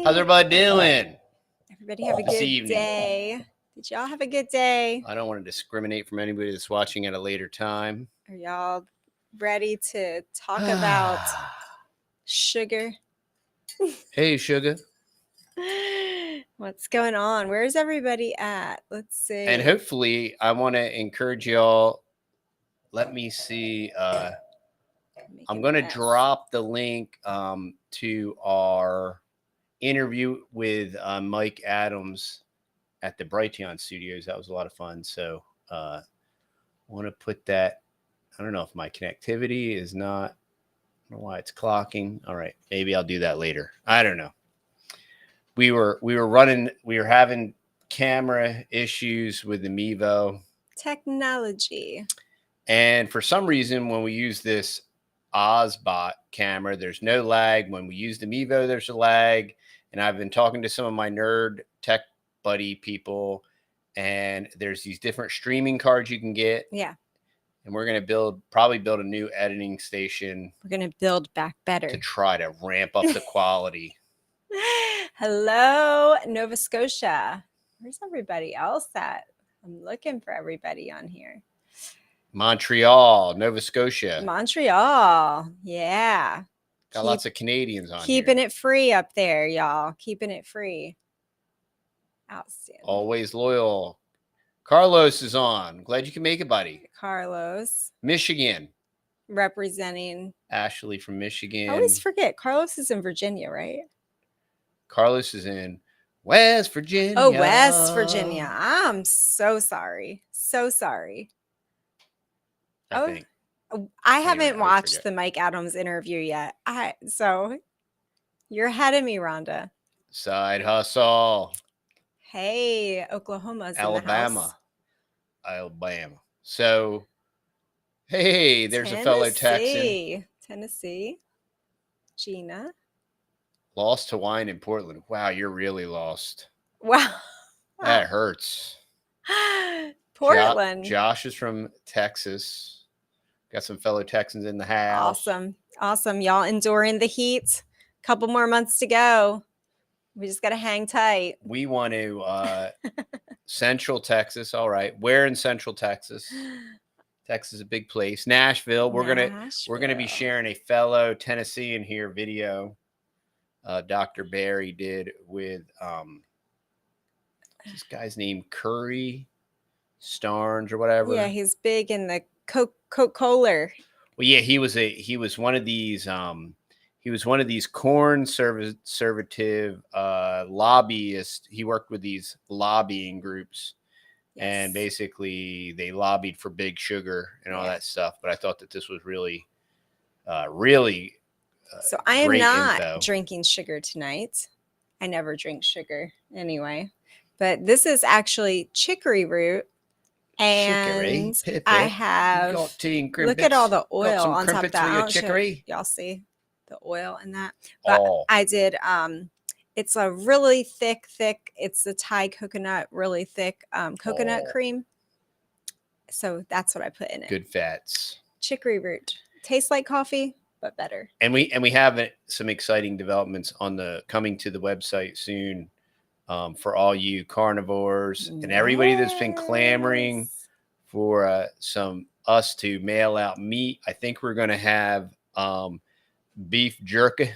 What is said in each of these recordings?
How's everybody doing? Everybody have a good day. Did y'all have a good day? I don't want to discriminate from anybody that's watching at a later time. Are y'all ready to talk about sugar? Hey, sugar. What's going on? Where's everybody at? Let's see. And hopefully, I want to encourage y'all. Let me see. I'm going to drop the link to our interview with Mike Adams at the Brighteon Studios. That was a lot of fun. So I want to put that. I don't know if my connectivity is not. I don't know why it's clocking. All right, maybe I'll do that later. I don't know. We were having camera issues with the Mevo technology, and for some reason, when we use this Ozbot camera, there's no lag. When we use the Mevo, there's a lag. And I've been talking to some of my nerd tech buddy people, and there's these different streaming cards you can get. Yeah. And we're going to probably build a new editing station. We're going to build back better to try to ramp up the quality. Hello, Nova Scotia. Where's everybody else at? I'm looking for everybody on here. Montreal, Nova Scotia. Montreal. Yeah. Got lots of Canadians on keeping it free up there, y'all. Keeping it free. Outstanding. Always loyal. Carlos is on. Glad you can make it, buddy. Carlos. Michigan. Representing. Ashley from Michigan. I always forget. Carlos is in Virginia, right? Carlos is in West Virginia. Oh, West Virginia. I'm so sorry. So sorry. I haven't watched the Mike Adams interview yet. So you're ahead of me, Rhonda. Side hustle. Hey, Oklahoma's Alabama. So, hey, there's a fellow Texan. Tennessee. Gina. Lost to wine in Portland. Wow, you're really lost. Wow. That hurts. Portland. Josh is from Texas. Got some fellow Texans in the house. Awesome. Y'all enduring the heat. Couple more months to go. We just got to hang tight. We want to Central Texas. All right. Where in Central Texas? Texas is a big place. Nashville. We're gonna be sharing a fellow Tennessean here video. Dr. Barry did with this guy's name Curry Starnes or whatever. Yeah, he's big in the Coca-Cola. Well, yeah, he was one of these conservative lobbyists. He worked with these lobbying groups, and basically they lobbied for big sugar and all that stuff. But I thought that this was really so I am not drinking sugar tonight. I never drink sugar anyway. But this is actually chicory root. And I have, look at all the oil on top of that. Y'all see the oil in that? But I did, it's a really thick, it's the Thai coconut, really thick coconut cream. So that's what I put in it. Good fats. Chicory root. Tastes like coffee, but better. And we have some exciting developments coming to the website soon. For all you carnivores and everybody that's been clamoring for us to mail out meat. I think we're going to have beef jerky.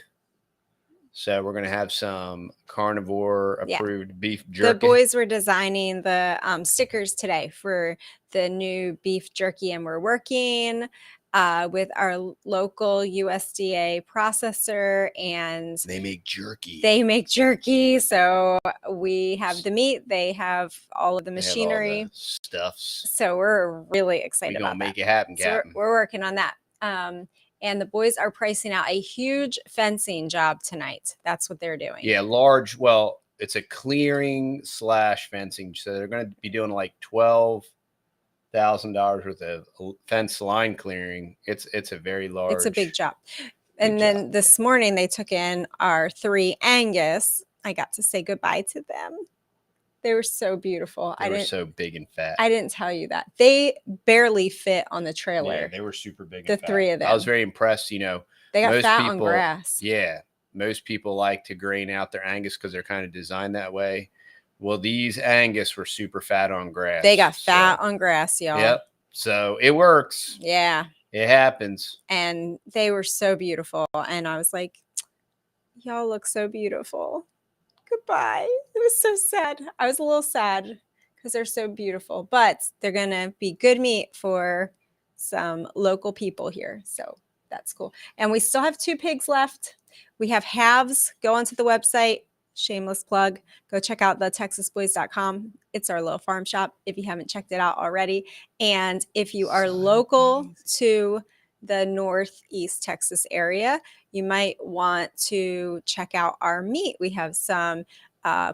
So we're going to have some carnivore approved beef jerky. The boys were designing the stickers today for the new beef jerky, and we're working with our local USDA processor, and they make jerky. So we have the meat, they have all of the machinery, stuffs. So we're really excited about that. We're gonna make it happen, Captain. So we're working on that. And the boys are pricing out a huge fencing job tonight. That's what they're doing. Yeah, large. Well, it's a clearing / fencing. So they're going to be doing like $12,000 worth of fence line clearing. It's a very large. It's a big job. And then this morning they took in our 3 Angus. I got to say goodbye to them. They were so beautiful. They were so big and fat. I didn't tell you that. They barely fit on the trailer. Yeah, they were super big and fat. The 3 of them. I was very impressed, you know. They got fat on grass. Yeah. most people like to grain out their Angus because they're kind of designed that way. Well, these Angus were super fat on grass. They got fat on grass, y'all. Yep. So it works. Yeah. It happens. And they were so beautiful. And I was like, y'all look so beautiful. Goodbye. It was so sad. I was a little sad because they're so beautiful, but they're going to be good meat for some local people here. So that's cool. And we still have 2 pigs left. We have halves. Go onto the website. Shameless plug. Go check out the texasboys.com. It's our little farm shop if you haven't checked it out already. And if you are local to the Northeast Texas area, you might want to check out our meat. We have some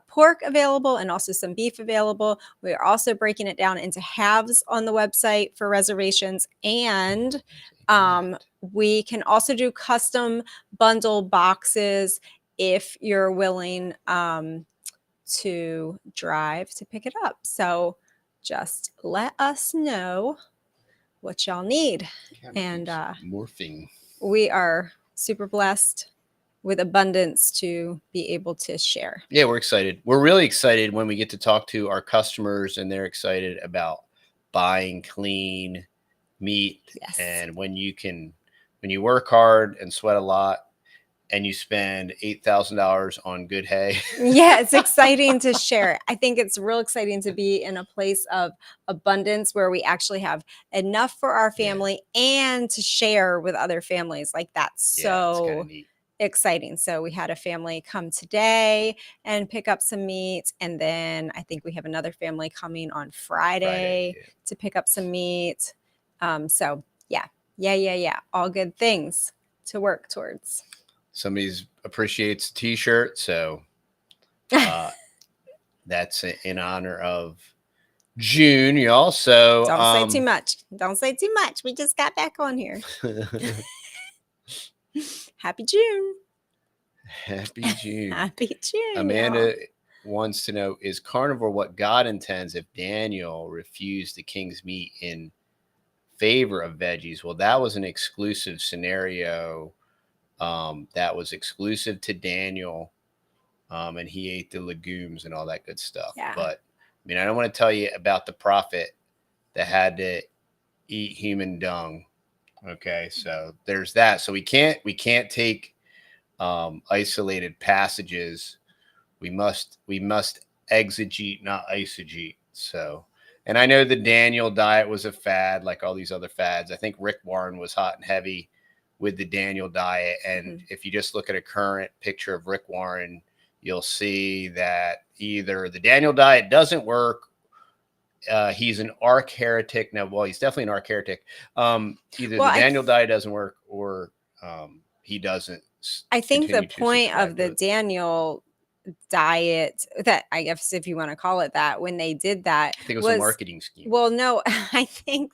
pork available and also some beef available. We are also breaking it down into halves on the website for reservations. And we can also do custom bundle boxes if you're willing to drive to pick it up. So just let us know what y'all need. And morphing. We are super blessed with abundance to be able to share. Yeah, we're excited. We're really excited when we get to talk to our customers and they're excited about buying clean meat. Yes. And when you work hard and sweat a lot and you spend $8,000 on good hay. Yeah, it's exciting to share. I think it's real exciting to be in a place of abundance where we actually have enough for our family and to share with other families. Like that's so exciting. So we had a family come today and pick up some meat. And then I think we have another family coming on Friday to pick up some meat. So yeah. All good things to work towards. Somebody appreciates a t-shirt. So that's in honor of June, y'all. So don't say too much. Don't say too much. We just got back on here. Happy June. Happy June. Happy June. Amanda wants to know, is carnivore what God intends if Daniel refused the king's meat in favor of veggies? Well, that was an exclusive scenario that was exclusive to Daniel, and he ate the legumes and all that good stuff. Yeah. But I mean, I don't want to tell you about the prophet that had to eat human dung. Okay, so there's that. So we can't take isolated passages. We must exegete, not eisegete. So, and I know the Daniel diet was a fad, like all these other fads. I think Rick Warren was hot and heavy with the Daniel diet. And if you just look at a current picture of Rick Warren, you'll see that either the Daniel diet doesn't work. He's an arch heretic. Now, well, he's definitely an arch heretic. Either the Daniel diet doesn't work or he doesn't. I think the point of the Daniel diet, that I guess if you want to call it that, when they did that, I think it was a marketing scheme. Well, no, I think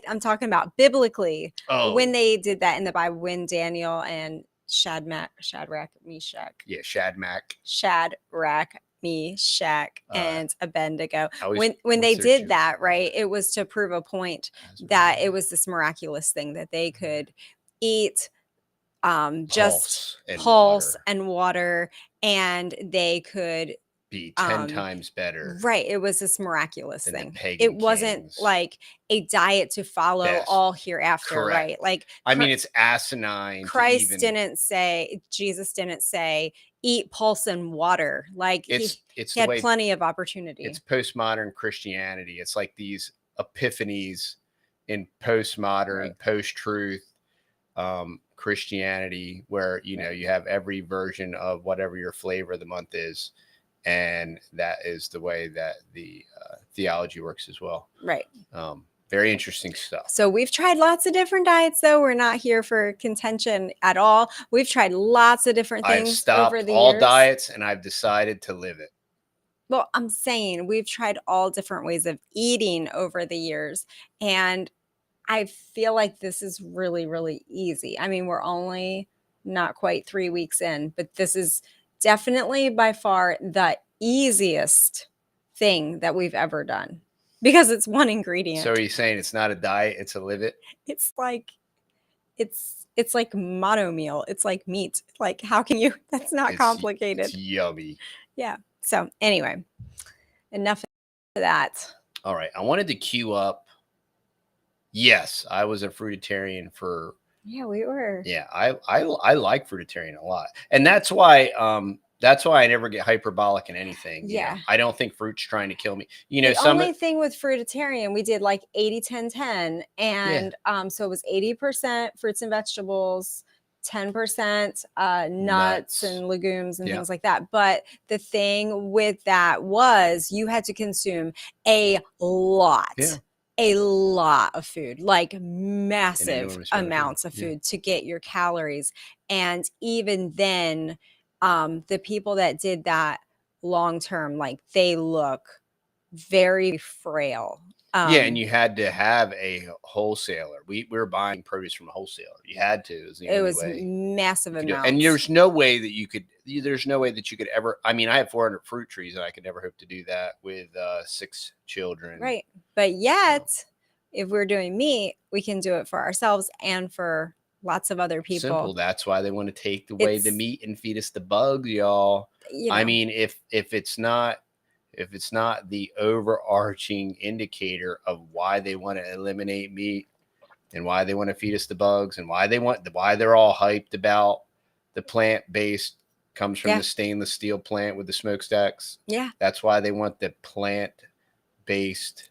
I'm talking about biblically. When they did that in the Bible, when Daniel and Shadrach, Meshach. Yeah, Shadrach, Meshach, and Abednego. When they did that, right, it was to prove a point that it was this miraculous thing that they could eat just pulse and water, and they could be 10 times better. Right. It was this miraculous thing. It wasn't like a diet to follow all hereafter. Correct. Right. Like, I mean, it's asinine. Jesus didn't say, eat pulse and water. Like he had plenty of opportunity. It's postmodern Christianity. It's like these epiphanies in postmodern, post-truth Christianity, where you have every version of whatever your flavor of the month is, and that is the way that the theology works as well. Right. Very interesting stuff. So we've tried lots of different diets, though. We're not here for contention at all. We've tried lots of different things. I've stopped over the all years. Diets, and I've decided to live it. Well, I'm saying we've tried all different ways of eating over the years, and I feel like this is really, really easy. I mean, we're only not quite 3 weeks in, but this is definitely by far the easiest thing that we've ever done because it's one ingredient. So are you saying it's not a diet, it's a live it? It's like, it's It's like mono meal. It's like meat. Like, how can you? That's not complicated. It's yummy. Yeah. So anyway, enough of that. All right. I wanted to queue up. Yes, I was a fruitarian for. Yeah, we were. Yeah, I like fruitarian a lot, and that's why I never get hyperbolic in anything. Yeah, you know? I don't think fruit's trying to kill me. You know, the only thing with fruitarian, we did like 80-10-10, and so it was 80% fruits and vegetables, 10% nuts and legumes and things like that. But the thing with that was you had to consume a lot. Yeah. A lot of food, like massive amounts of food to get your calories. And even then, the people that did that long term, like they look very frail. Yeah, and you had to have a wholesaler. We were buying produce from a wholesaler. You had to. It was massive amounts. And there's no way that you could. There's no way that you could ever. I mean, I have 400 fruit trees, and I could never hope to do that with 6 children. Right, but yet, if we're doing meat, we can do it for ourselves and for lots of other people. Simple. That's why they want to take away the meat and feed us the bugs, y'all. You know. I mean, if it's not the overarching indicator of why they want to eliminate meat and why they want to feed us the bugs and why they're all hyped about the plant-based comes from the stainless steel plant with the smokestacks. Yeah. That's why they want the plant-based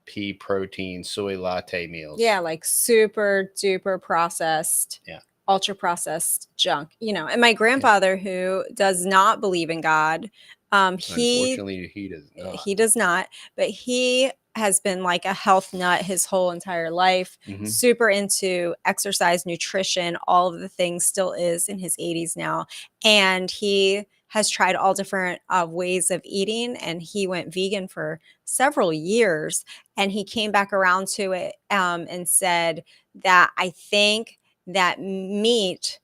pea protein soy latte meals. Yeah, like super duper processed. Yeah. Ultra processed junk, you know. And my grandfather, who does not believe in God, unfortunately he does not, but he has been like a health nut his whole entire life. Super into exercise, nutrition, all of the things, still is in his 80s now. And he has tried all different ways of eating, and he went vegan for several years, and he came back around to it and said that I think that meat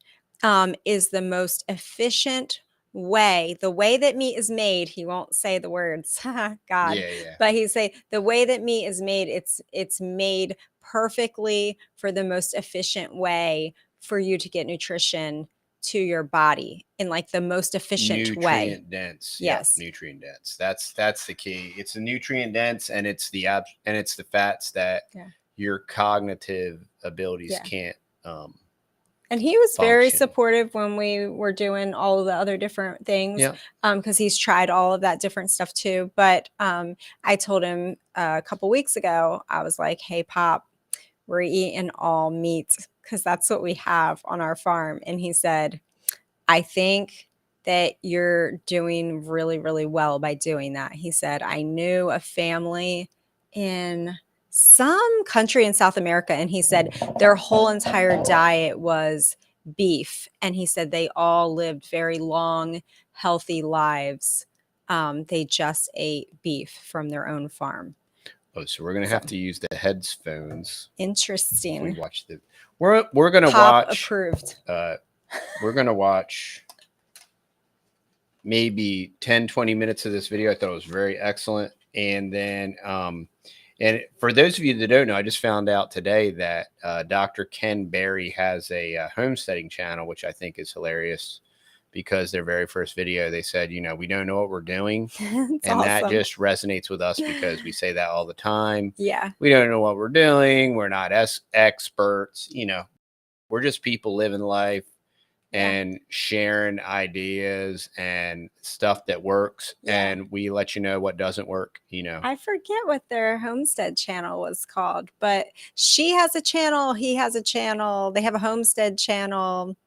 is the most efficient way. The way that meat is made, he won't say the words, God, but he say the way that meat is made, it's made perfectly for the most efficient way for you to get nutrition to your body in like the most efficient way. Nutrient dense. Yes. Nutrient dense. That's the key. It's the nutrient dense, and it's the fats that your cognitive abilities can't and he was very supportive when we were doing all of the other different things, because he's tried all of that different stuff too. But I told him a couple weeks ago, I was like, hey, Pop, we're eating all meat because that's what we have on our farm. And he said, I think that you're doing really, really well by doing that. He said, I knew a family in some country in South America, and he said their whole entire diet was beef. And he said they all lived very long, healthy lives. They just ate beef from their own farm. Oh, so we're gonna have to use the headphones. Interesting. We watch we're gonna Pop watch approved. We're gonna watch maybe 10-20 minutes of this video. I thought it was very excellent. And then and for those of you that don't know, I just found out today that Dr. Ken Berry has a homesteading channel, which I think is hilarious, because their very first video, they said, you know, we don't know what we're doing. And awesome. That just resonates with us because we say that all the time. Yeah. We don't know what we're doing. We're not experts. You know, we're just people living life and sharing ideas and stuff that works. And we let you know what doesn't work, you know. I forget what their homestead channel was called, but she has a channel. He has a channel. They have a homestead channel.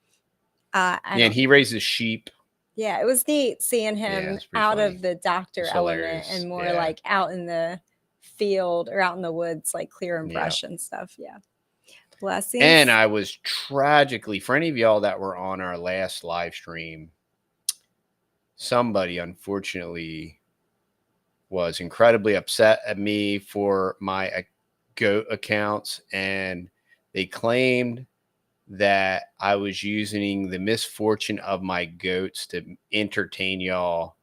And he raises sheep. Yeah, it was neat seeing him out of the doctor element and more like out in the field or out in the woods, like clearing brush and stuff. Yeah. Blessings. And I was tragically, for any of y'all that were on our last live stream, somebody unfortunately was incredibly upset at me for my goat accounts, and they claimed that I was using the misfortune of my goats to entertain y'all.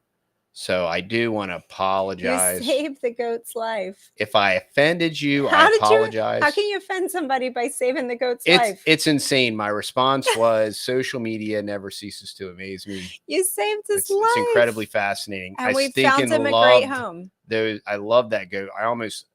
So I do want to apologize. You saved the goat's life. If I offended you, I apologize. How can you offend somebody by saving the goat's life? It's insane. My response was social media never ceases to amaze me. You saved his life. It's incredibly fascinating. And we found him a great home. I love that goat. I almost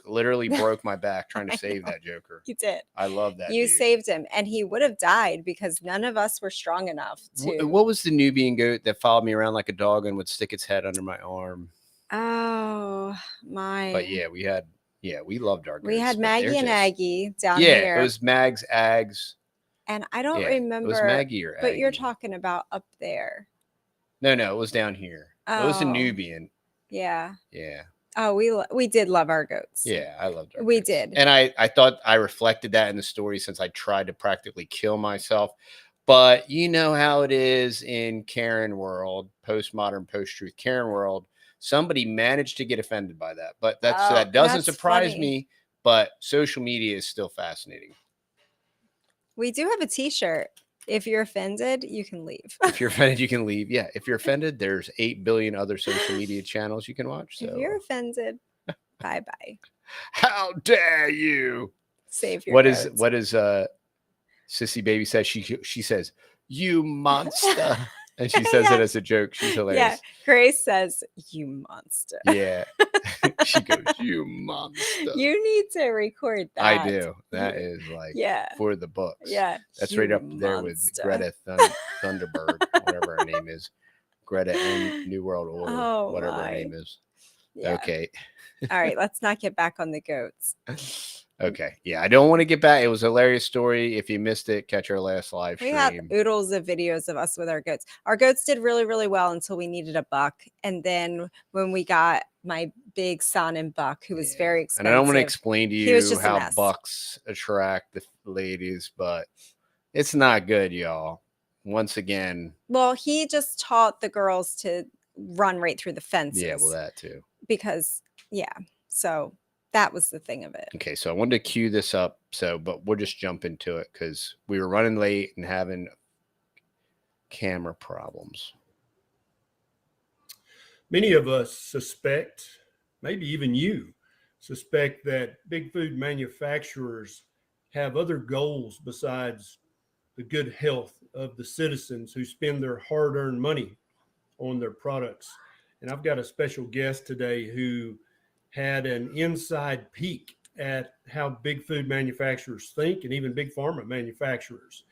literally broke my back trying to save that joker. You did. I love that. You saved him, and he would have died because none of us were strong enough to. What was the Nubian goat that followed me around like a dog and would stick its head under my arm? Oh my! But yeah, we loved our goats. We had Maggie and Aggie down here. Yeah, it was Mags, Ags. And I don't remember. It was Maggie or Aggie. But you're talking about up there. No, it was down here. It was a Nubian. Yeah. Yeah. Oh, we did love our goats. Yeah, I loved our goats. We did. And I thought I reflected that in the story since I tried to practically kill myself. But you know how it is in Karen world, postmodern, post-truth Karen world. Somebody managed to get offended by that. But that doesn't surprise me. But social media is still fascinating. We do have a t-shirt. If you're offended, you can leave. If you're offended, you can leave. Yeah. If you're offended, there's 8 billion other social media channels you can watch. So. If you're offended, bye-bye. How dare you? Save your What is Sissy Baby says? She says, "You monster." And she says it as a joke. She's hilarious. Yeah. Grace says, "You monster." Yeah. She goes, "You monster." You need to record that. I do. That is like for the books. Yeah. That's right up there with Greta Thunderbird, whatever her name is. Greta and New World Order, whatever her name is. Yeah. Okay. All right. Let's not get back on the goats. Okay. Yeah. I don't want to get back. It was a hilarious story. If you missed it, catch our last live stream. We have oodles of videos of us with our goats. Our goats did really, really well until we needed a buck. And then when we got my big son and buck, who was very expensive. And I don't want to explain to you how bucks attract the ladies, but it's not good, y'all. Once again. Well, he just taught the girls to run right through the fences. Yeah, well, that too. Because, so that was the thing of it. Okay, so I wanted to cue this up, but we'll just jump into it because we were running late and having camera problems. Many of us suspect, maybe even you, suspect that big food manufacturers have other goals besides the good health of the citizens who spend their hard-earned money on their products. And I've got a special guest today who had an inside peek at how big food manufacturers think, and even big pharma manufacturers.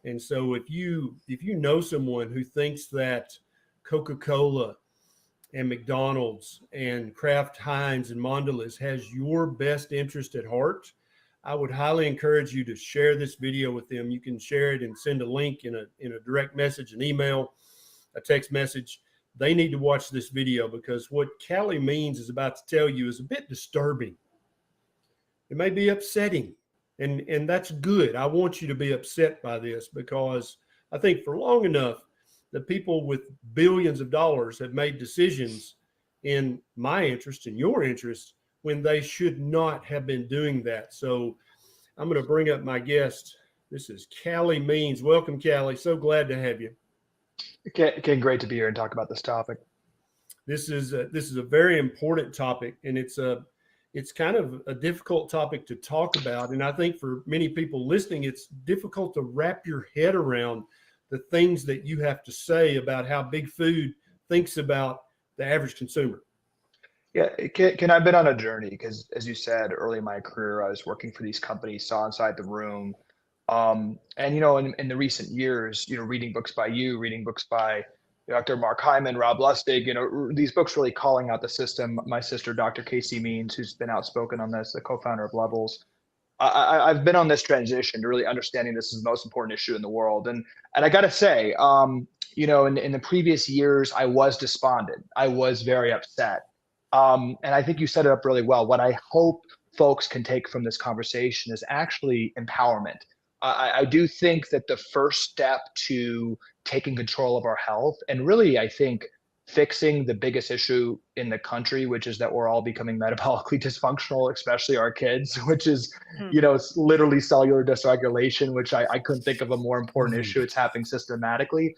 And so if you know someone who thinks that Coca-Cola and McDonald's and Kraft Heinz and Mondelez has your best interest at heart, I would highly encourage you to share this video with them. You can share it and send a link in a direct message, an email, a text message. They need to watch this video because what Callie Means is about to tell you is a bit disturbing. It may be upsetting, and that's good. I want you to be upset by this because I think for long enough, the people with billions of dollars have made decisions in my interest and your interest when they should not have been doing that. So I'm going to bring up my guest. This is Callie Means. Welcome, Callie. So glad to have you. Okay, great to be here and talk about this topic. This is a very important topic, and it's kind of a difficult topic to talk about. And I think for many people listening, it's difficult to wrap your head around the things that you have to say about how big food thinks about the average consumer. Yeah, I've been on a journey because, as you said, early in my career, I was working for these companies, saw inside the room. And, in the recent years, reading books by you, reading books by Dr. Mark Hyman, Rob Lustig, these books really calling out the system. My sister, Dr. Casey Means, who's been outspoken on this, the co-founder of Levels. I've been on this transition to really understanding this is the most important issue in the world. And I got to say, in the previous years, I was despondent. I was very upset. And I think you set it up really well. What I hope folks can take from this conversation is actually empowerment. I do think that the first step to taking control of our health and really, I think, fixing the biggest issue in the country, which is that we're all becoming metabolically dysfunctional, especially our kids, which is, it's literally cellular dysregulation, which I couldn't think of a more important issue. It's happening systematically.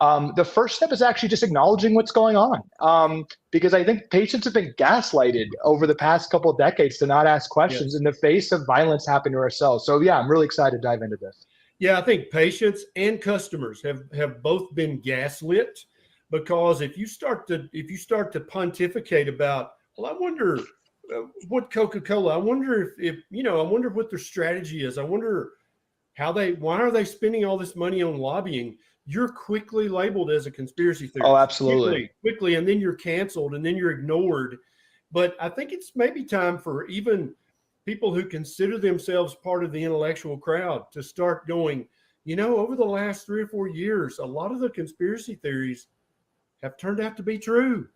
The first step is actually just acknowledging what's going on, because I think patients have been gaslighted over the past couple of decades to not ask questions in the face of violence happening to ourselves. So yeah, I'm really excited to dive into this. Yeah, I think patients and customers have both been gaslit, because if you start to pontificate about, well, I wonder what Coca-Cola, I wonder if I wonder what their strategy is. I wonder why are they spending all this money on lobbying? You're quickly labeled as a conspiracy theorist. Oh, absolutely. Quickly, and then you're canceled, and then you're ignored. But I think it's maybe time for even people who consider themselves part of the intellectual crowd to start going, over the last 3 or 4 years, a lot of the conspiracy theories have turned out to be true.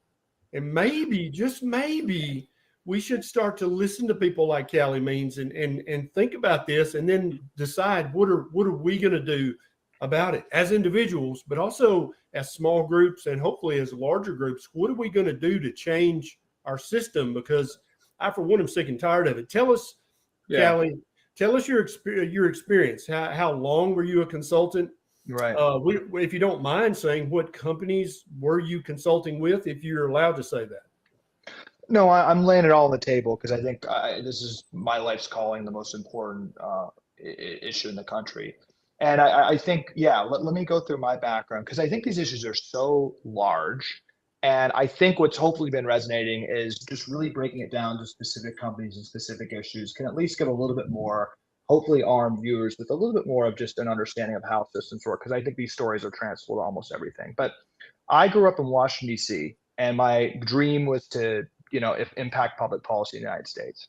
And maybe, just maybe, we should start to listen to people like Callie Means and think about this, and then decide what are we going to do about it as individuals, but also as small groups, and hopefully as larger groups. What are we going to do to change our system? Because I, for one, am sick and tired of it. Tell us, Callie, tell us your experience. How long were you a consultant? Right. If you don't mind saying, what companies were you consulting with, if you're allowed to say that? No, I'm laying it all on the table because I think this is my life's calling, the most important issue in the country. And I think, let me go through my background, because I think these issues are so large. And I think what's hopefully been resonating is just really breaking it down to specific companies and specific issues can at least give a little bit more, hopefully arm viewers with a little bit more of just an understanding of how systems work, because I think these stories are transferable to almost everything. But I grew up in Washington, D.C., and my dream was to impact public policy in the United States.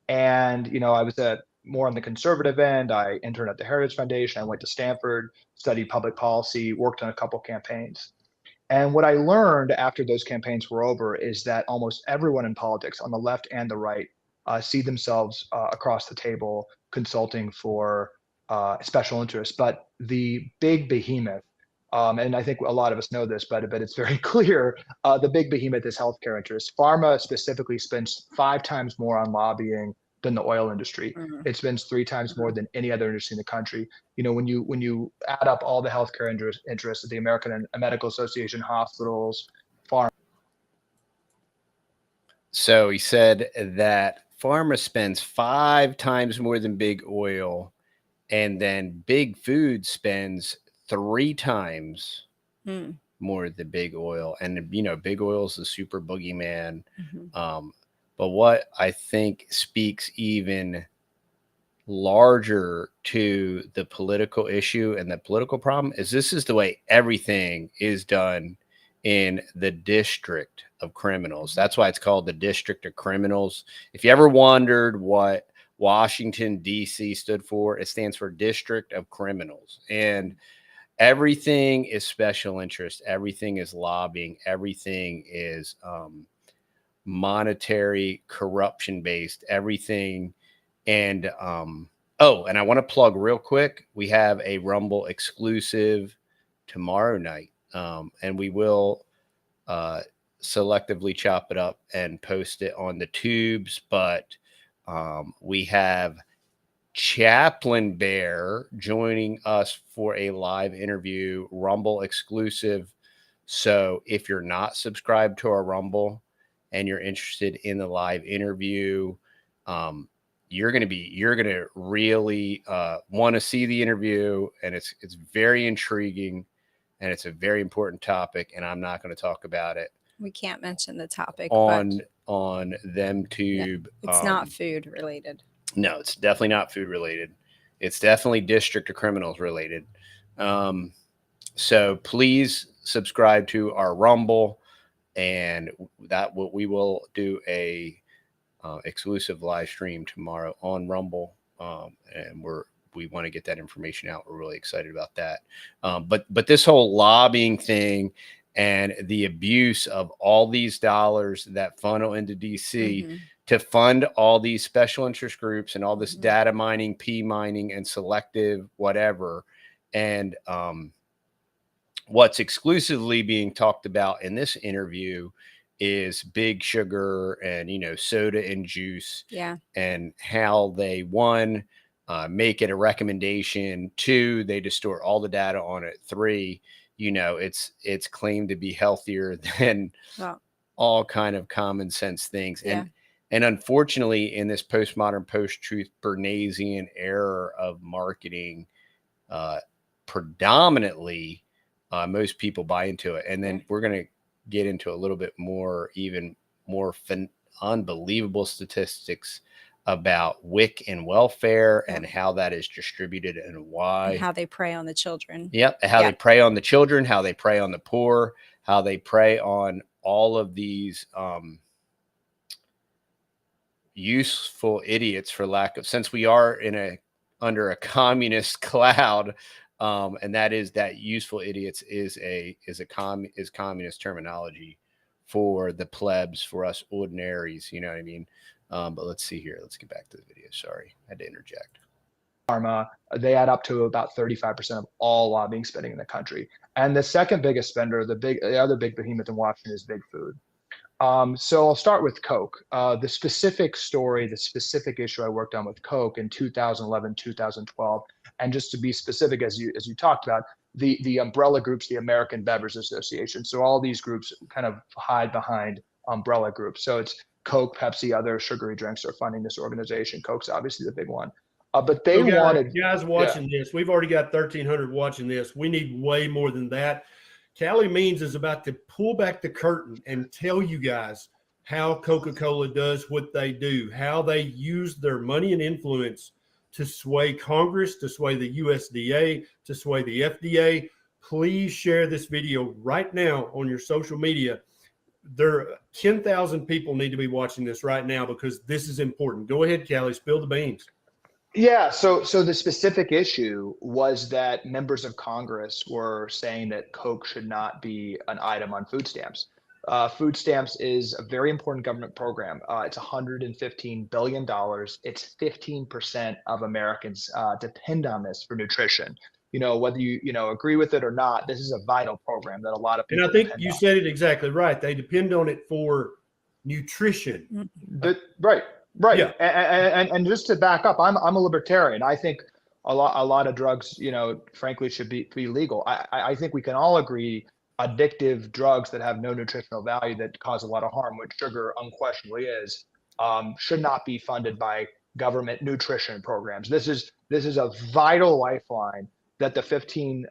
And, I was more on the conservative end. I interned at the Heritage Foundation. I went to Stanford, studied public policy, worked on a couple campaigns. And what I learned after those campaigns were over is that almost everyone in politics, on the left and the right, see themselves across the table consulting for special interests. But the big behemoth, and I think a lot of us know this, but it's very clear, the big behemoth is healthcare interests. Pharma specifically spends 5 times more on lobbying than the oil industry. Mm-hmm. It spends 3 times more than any other industry in the country. When you add up all the healthcare interests of the American Medical Association, hospitals, pharma. So he said that pharma spends 5 times more than big oil, and then big food spends 3 times more than big oil. And, big oil is the super boogeyman. Mm-hmm. But what I think speaks even larger to the political issue and the political problem is this is the way everything is done in the District of Criminals. That's why it's called the District of Criminals. If you ever wondered what Washington, D.C. stood for, it stands for District of Criminals. And everything is special interest. Everything is lobbying. Everything is monetary corruption based. Everything. And and I want to plug real quick. We have a Rumble exclusive tomorrow night. And we will selectively chop it up and post it on the tubes. But we have Chaplain Bear joining us for a live interview, Rumble exclusive. So if you're not subscribed to our Rumble and you're interested in the live interview, you're going to really want to see the interview, and it's very intriguing, and it's a very important topic, and I'm not going to talk about it. We can't mention the topic on them tube. No, it's not food related. No, it's definitely not food related. It's definitely District of Criminals related. So please subscribe to our Rumble, and we will do a exclusive live stream tomorrow on Rumble, and we want to get that information out. We're really excited about that. But this whole lobbying thing and the abuse of all these dollars that funnel into DC to fund all these special interest groups and all this data mining, P mining, and selective whatever. And what's exclusively being talked about in this interview is big sugar and, soda and juice. Yeah. And how they, 1, make it a recommendation, 2, they distort all the data on it, 3, it's claimed to be healthier than all kind of common sense things. And unfortunately, in this postmodern, post-truth, Bernaysian era of marketing, predominantly, most people buy into it. And then we're going to get into a little bit more, even more unbelievable statistics about WIC and welfare and how that is distributed and why. And how they prey on the children. Yep. How they prey on the children, how they prey on the poor, how they prey on all of these useful idiots, for lack of, since we are under a communist cloud, and that useful idiots is communist terminology for the plebs, for us ordinaries, you know what I mean? But let's see here. Let's get back to the video. Sorry, I had to interject. Pharma, they add up to about 35% of all lobbying spending in the country. And the second biggest spender, the other big behemoth in Washington, is big food. So I'll start with Coke. The specific story, the specific issue I worked on with Coke in 2011, 2012, and just to be specific, as you talked about, the umbrella groups, the American Beverage Association. So all these groups kind of hide behind umbrella groups. So it's Coke, Pepsi, other sugary drinks are funding this organization. Coke's obviously the big one. But they wanted guys watching this. We've already got 1,300 watching this. We need way more than that. Callie Means is about to pull back the curtain and tell you guys how Coca-Cola does what they do, how they use their money and influence to sway Congress, to sway the USDA, to sway the FDA. Please share this video right now on your social media. 10,000 people need to be watching this right now because this is important. Go ahead, Callie, spill the beans. Yeah, so the specific issue was that members of Congress were saying that Coke should not be an item on food stamps. Food stamps is a very important government program. It's $115 billion. It's 15% of Americans depend on this for nutrition. Whether you agree with it or not, this is a vital program that a lot of people. And I think you said it exactly right. They depend on it for nutrition. Right. Yeah. And just to back up, I'm a libertarian. I think a lot of drugs, frankly, should be legal. I think we can all agree addictive drugs that have no nutritional value that cause a lot of harm, which sugar unquestionably is, should not be funded by government nutrition programs. This is a vital lifeline that the 15%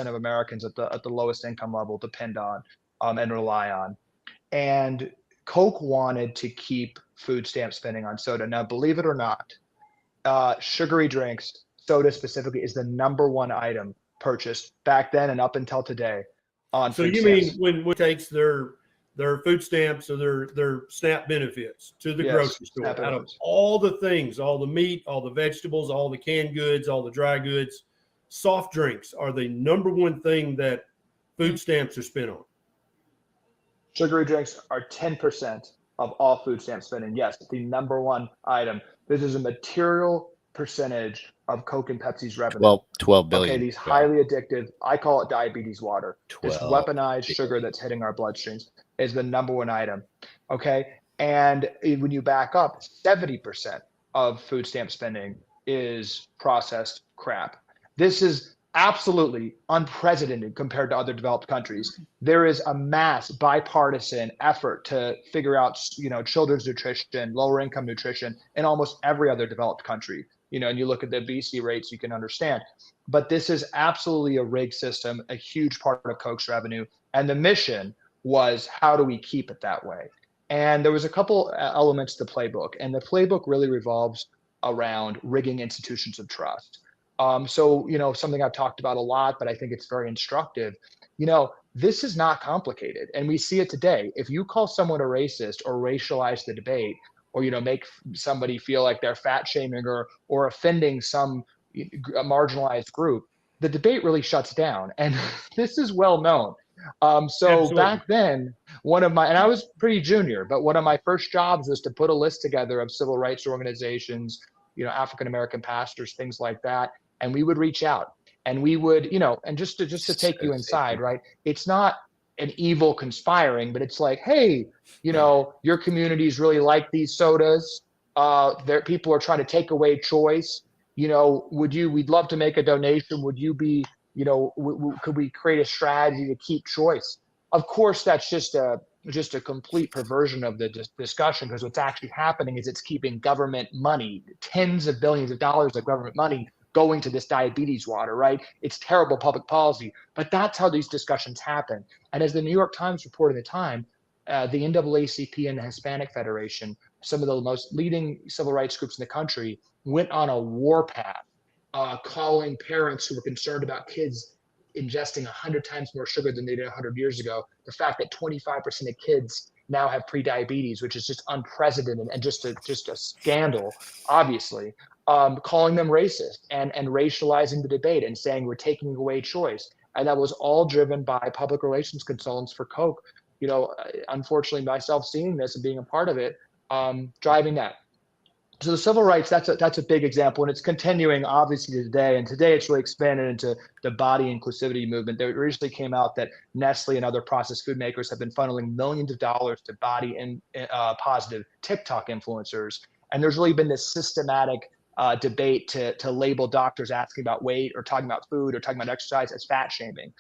of Americans at the lowest income level depend on and rely on. And Coke wanted to keep food stamp spending on soda. Now, believe it or not, sugary drinks, soda specifically, is the #1 item purchased back then and up until today on so food you stamps. mean when it takes their food stamps or their SNAP benefits to the grocery store, out of all the things, all the meat, all the vegetables, all the canned goods, all the dry goods, soft drinks are the #1 thing that food stamps are spent on? Sugary drinks are 10% of all food stamp spending. Yes, the #1 item. This is a material percentage of Coke and Pepsi's revenue. 12 billion. Okay, these highly addictive, I call it diabetes water. This weaponized billion. Sugar that's hitting our bloodstreams is the #1 item. Okay, and when you back up, 70% of food stamp spending is processed crap. This is absolutely unprecedented compared to other developed countries. There is a mass bipartisan effort to figure out, children's nutrition, lower income nutrition in almost every other developed country. And you look at the obesity rates, you can understand. But this is absolutely a rigged system, a huge part of Coke's revenue. And the mission was, how do we keep it that way? And there was a couple elements to the playbook. And the playbook really revolves around rigging institutions of trust. So, something I've talked about a lot, but I think it's very instructive. This is not complicated. And we see it today. If you call someone a racist or racialize the debate, or, make somebody feel like they're fat shaming or offending some marginalized group, the debate really shuts down. And this is well known. So Absolutely. Back then, and I was pretty junior, but one of my first jobs was to put a list together of civil rights organizations, African-American pastors, things like that. And we would reach out and we would, and just to take you inside, right? It's not an evil conspiring, but it's like, hey, your communities really like these sodas. People are trying to take away choice. We'd love to make a donation. Would you be You know, could we create a strategy to keep choice? Of course, that's just a complete perversion of the discussion, because what's actually happening is it's keeping government money, tens of billions of dollars of government money, going to this diabetes water, right? It's terrible public policy, but that's how these discussions happen. And as the New York Times reported at the time, the NAACP and the Hispanic Federation, some of the most leading civil rights groups in the country, went on a warpath, calling parents who were concerned about kids ingesting 100 times more sugar than they did 100 years ago. The fact that 25% of kids now have prediabetes, which is just unprecedented and just a scandal, obviously, calling them racist and racializing the debate and saying we're taking away choice. And that was all driven by public relations consultants for Coke. You know, unfortunately, myself seeing this and being a part of it, driving that. So the civil rights, that's a big example, and it's continuing obviously today. And today it's really expanded into the body inclusivity movement. There recently came out that Nestle and other processed food makers have been funneling millions of dollars to body and positive TikTok influencers. And there's really been this systematic debate to label doctors asking about weight or talking about food or talking about exercise as fat shaming.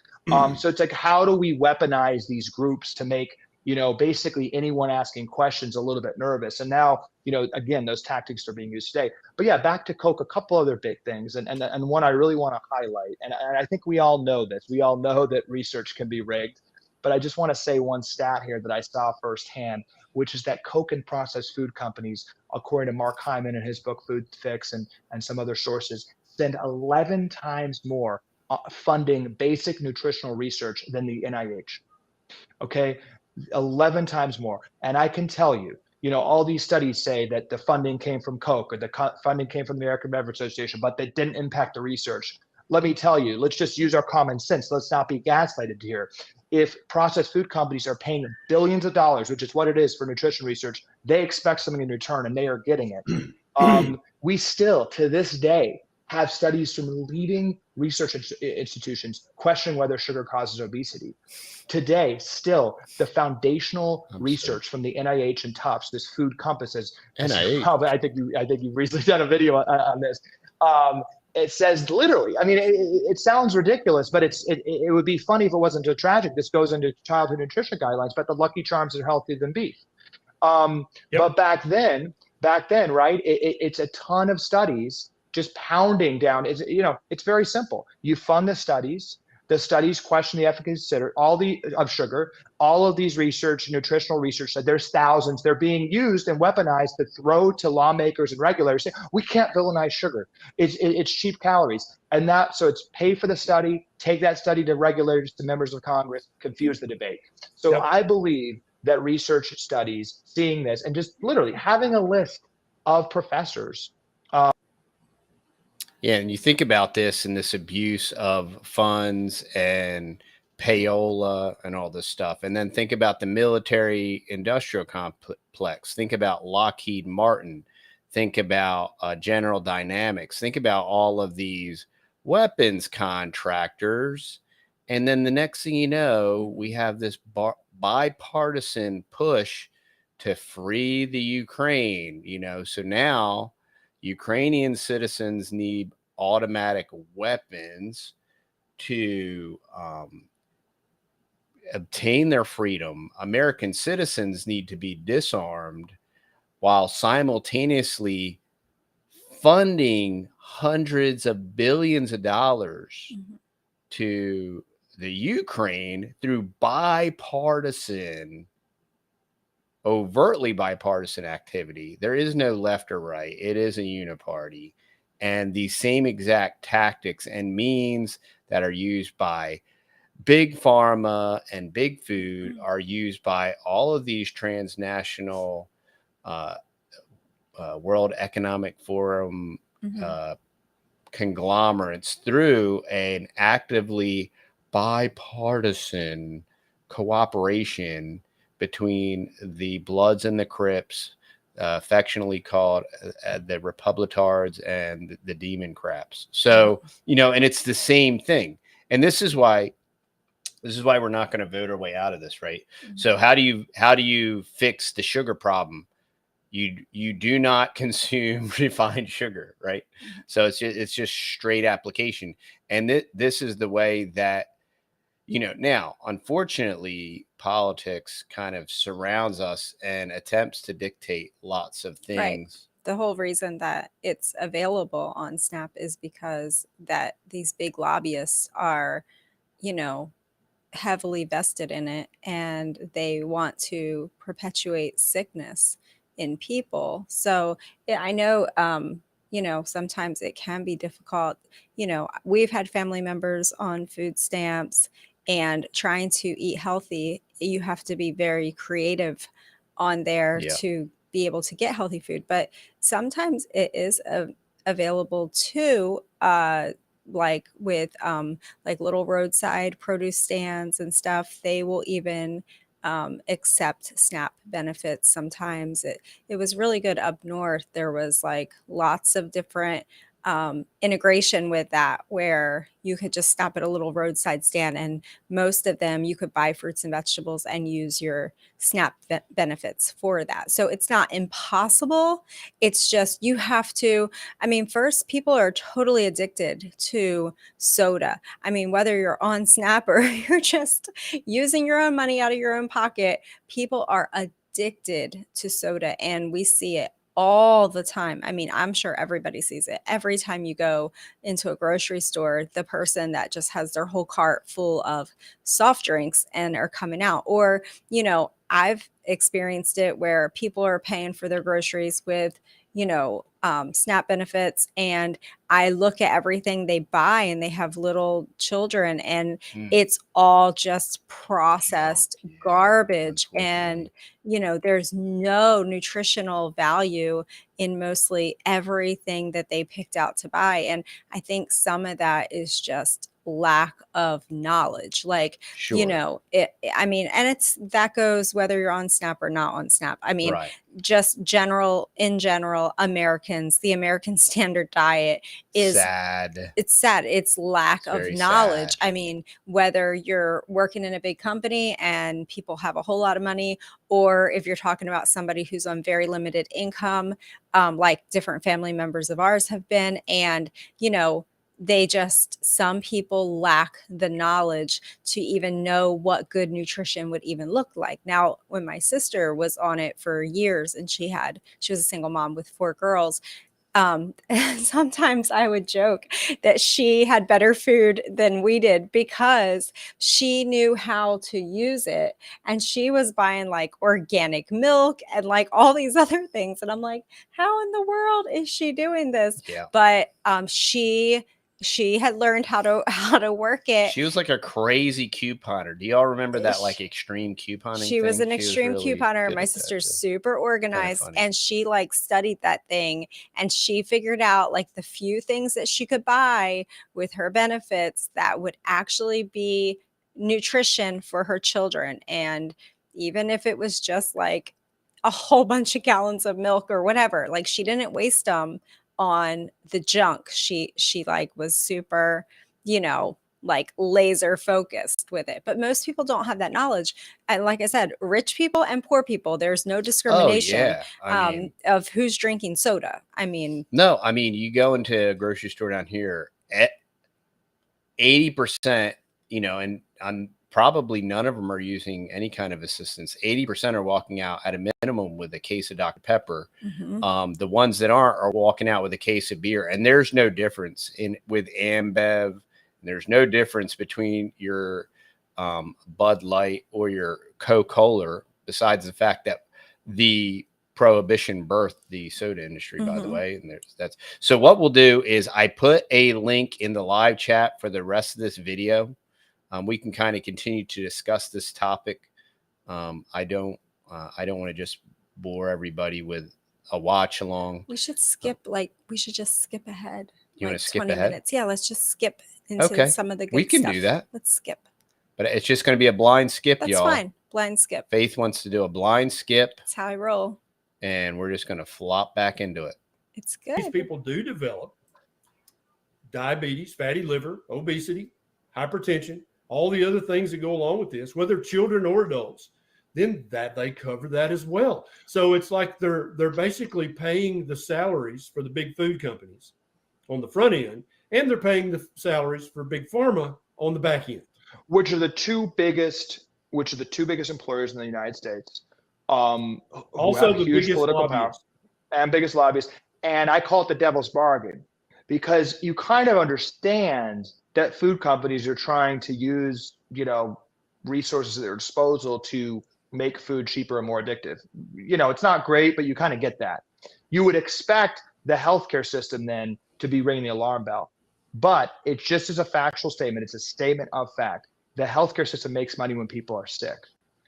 So it's like, how do we weaponize these groups to make, you know, basically anyone asking questions a little bit nervous? And now, you know, again, those tactics are being used today. But yeah, back to Coke, a couple other big things. And one I really want to highlight, and I think we all know this, we all know that research can be rigged, but I just want to say one stat here that I saw firsthand, which is that Coke and processed food companies, according to Mark Hyman in his book, Food Fix, and some other sources, spend 11 times more funding basic nutritional research than the NIH. Okay, 11 times more. And I can tell you, you know, all these studies say that the funding came from Coke or the funding came from the American Beverage Association, but that didn't impact the research. Let me tell you, let's just use our common sense. Let's not be gaslighted here. If processed food companies are paying billions of dollars, which is what it is for nutrition research, they expect something in return, and they are getting it. We still, to this day, have studies from leading research institutions questioning whether sugar causes obesity. Today, still, the foundational research from the NIH and Tufts, this food compasses, probably, I think you've recently done a video on this. It says literally, I mean, it sounds ridiculous, but it would be funny if it wasn't too tragic. This goes into childhood nutrition guidelines, but the Lucky Charms are healthier than beef. But back then, right, it's a ton of studies just pounding down. It's very simple. You fund the studies. The studies question the efficacy of sugar. All of these research, nutritional research, that there's thousands. They're being used and weaponized to throw to lawmakers and regulators. Say, we can't villainize sugar. It's cheap calories. And so it's pay for the study, take that study to regulators, to members of Congress, confuse the debate. So I believe that research studies, seeing this, and just literally having a list of professors. Yeah, and you think about this and this abuse of funds and payola and all this stuff. And then think about the military industrial complex. Think about Lockheed Martin. Think about General Dynamics. Think about all of these weapons contractors. And then the next thing you know, we have this bipartisan push to free the Ukraine, you know. So now Ukrainian citizens need automatic weapons to obtain their freedom. American citizens need to be disarmed, while simultaneously funding hundreds of billions of dollars to the Ukraine through overtly bipartisan activity. There is no left or right. It is a uniparty. And the same exact tactics and means that are used by big pharma and big food are used by all of these transnational World Economic Forum conglomerates through an actively bipartisan cooperation between the Bloods and the Crips, affectionately called the Republicards and the Demon Craps. So, you know, and it's the same thing. And this is why we're not going to vote our way out of this, right? So how do you fix the sugar problem? You do not consume refined sugar, right? So it's just straight application. And this is the way that, now, unfortunately, politics kind of surrounds us and attempts to dictate lots of things. Right. The whole reason that it's available on SNAP is because that these big lobbyists are, heavily vested in it, and they want to perpetuate sickness in people. So I know, sometimes it can be difficult. We've had family members on food stamps, and trying to eat healthy, you have to be very creative on there to be able to get healthy food. But sometimes it is available too, like with like little roadside produce stands and stuff. They will even accept SNAP benefits sometimes. It was really good up north. There was like lots of different integration with that, where you could just stop at a little roadside stand, and most of them you could buy fruits and vegetables and use your SNAP benefits for that. So it's not impossible. It's just you have to, first, people are totally addicted to soda. Whether you're on SNAP or you're just using your own money out of your own pocket, people are addicted to soda, and we see it all the time. I'm sure everybody sees it. Every time you go into a grocery store, the person that just has their whole cart full of soft drinks and are coming out. Or, I've experienced it where people are paying for their groceries with, SNAP benefits, and I look at everything they buy, and they have little children, and it's all just processed garbage. And there's no nutritional value in mostly everything that they picked out to buy. And I think some of that is just lack of knowledge. Like, and it's, that goes whether you're on SNAP or not on SNAP. Just in general, Americans, the American standard diet is sad. It's sad. It's lack of knowledge. Sad. Whether you're working in a big company and people have a whole lot of money, or if you're talking about somebody who's on very limited income, like different family members of ours have been, and, some people lack the knowledge to even know what good nutrition would even look like. Now, when my sister was on it for years, and she was a single mom with 4 girls, sometimes I would joke that she had better food than we did because she knew how to use it, and she was buying like organic milk and like all these other things. And I'm like, how in the world is she doing this? Yeah. But she had learned how to work it. She was like a crazy couponer. Do y'all remember that like extreme couponing? She was an extreme couponer. My sister's super organized, and she like studied that thing, and she figured out like the few things that she could buy with her benefits that would actually be nutrition for her children. And even if it was just like a whole bunch of gallons of milk or whatever, like she didn't waste them on the junk. She like was super, like laser focused with it. But most people don't have that knowledge. And like I said, rich people and poor people, there's no discrimination of who's drinking soda. No, you go into a grocery store down here, 80%, and I'm probably none of them are using any kind of assistance. 80% are walking out at a minimum with a case of Dr. Pepper. Mm-hmm. The ones that aren't are walking out with a case of beer. And there's no difference with Ambev. There's no difference between your Bud Light or your Coca-Cola, besides the fact that the Prohibition birthed the soda industry, by the way. And that's so what we'll do is I put a link in the live chat for the rest of this video. We can kind of continue to discuss this topic. I don't want to just bore everybody with a watch along. We should just skip ahead. You want to skip ahead? Minutes. Yeah, let's just skip into some of the good We can stuff. do that. Let's skip. But it's just going to be a blind skip, y'all. That's fine. Blind skip. Faith wants to do a blind skip. That's how I roll. And we're just going to flop back into it. It's good. These people do develop diabetes, fatty liver, obesity, hypertension, all the other things that go along with this, whether children or adults, then that they cover that as well. So it's like they're basically paying the salaries for the big food companies on the front end, and they're paying the salaries for big pharma on the back end. Which are the two biggest employers in the United States. Also the biggest political power and biggest lobbyists. And I call it the devil's bargain, because you kind of understand that food companies are trying to use, resources at their disposal to make food cheaper and more addictive. It's not great, but you kind of get that. You would expect the healthcare system then to be ringing the alarm bell. But it's just as a factual statement. It's a statement of fact. The healthcare system makes money when people are sick.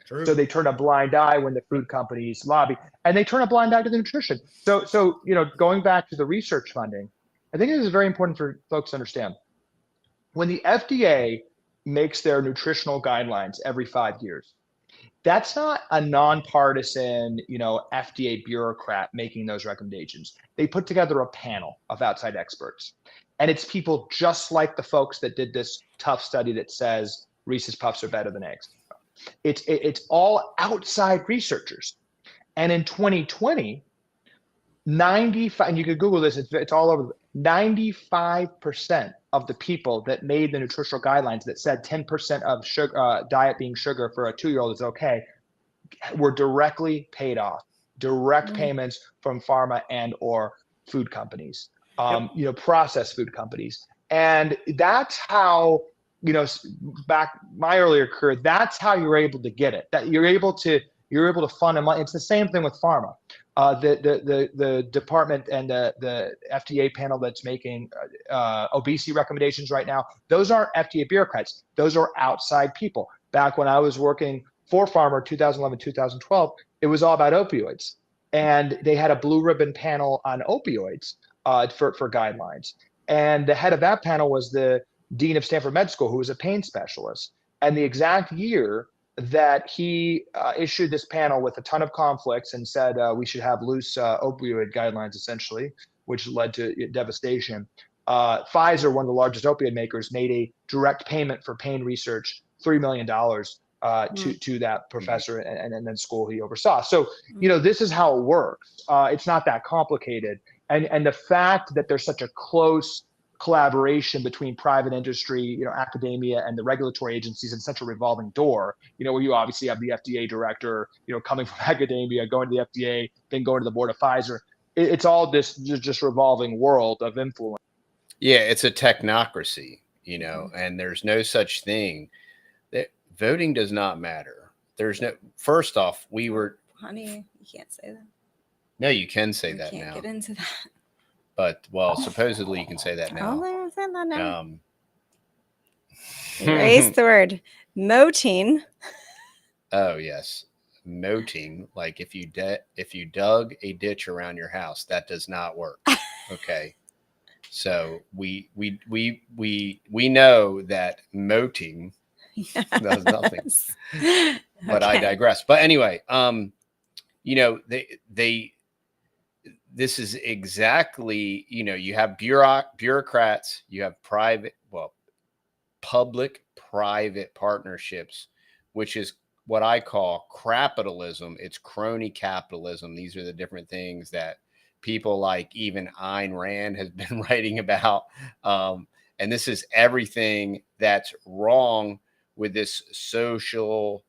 True. So they turn a blind eye when the food companies lobby, and they turn a blind eye to the nutrition. So going back to the research funding, I think it is very important for folks to understand. When the FDA makes their nutritional guidelines every 5 years, that's not a nonpartisan, FDA bureaucrat making those recommendations. They put together a panel of outside experts. And it's people just like the folks that did this tough study that says Reese's Puffs are better than eggs. It's all outside researchers. And in 2020, 95, and you can Google this, it's all over, 95% of the people that made the nutritional guidelines that said 10% of sugar, diet being sugar for a 2-year-old is okay, were directly paid off. Direct payments from pharma and or food companies, processed food companies. And that's how, back my earlier career, that's how you're able to get it. That you're able to fund them. It's the same thing with pharma. The department and the FDA panel that's making obesity recommendations right now, those aren't FDA bureaucrats. Those are outside people. Back when I was working for pharma, 2011, 2012, it was all about opioids. And they had a blue ribbon panel on opioids for guidelines. And the head of that panel was the dean of Stanford Med School, who was a pain specialist. And the exact year that he issued this panel with a ton of conflicts and said we should have loose opioid guidelines, essentially, which led to devastation. Pfizer, one of the largest opioid makers, made a direct payment for pain research, $3 million to that professor and then school he oversaw. So, this is how it works. It's not that complicated. And the fact that there's such a close collaboration between private industry, academia, and the regulatory agencies in such a revolving door, where you obviously have the FDA director, coming from academia, going to the FDA, then going to the board of Pfizer. It's all this just revolving world of influence. Yeah, it's a technocracy, and there's no such thing. That voting does not matter. There's no, first off, Honey, you can't say that. No, you can say that now. You can't get into that. But, supposedly you can say that now. Oh, I say that now. Erase the word moting. Oh, yes. Moting. Like if you dug a ditch around your house, that does not work. Okay. So we know that moting does nothing. But okay. I digress. But anyway, this is exactly, you have bureaucrats, you have public-private partnerships, which is what I call crapitalism. It's crony capitalism. These are the different things that people like even Ayn Rand has been writing about. And this is everything that's wrong with this socialist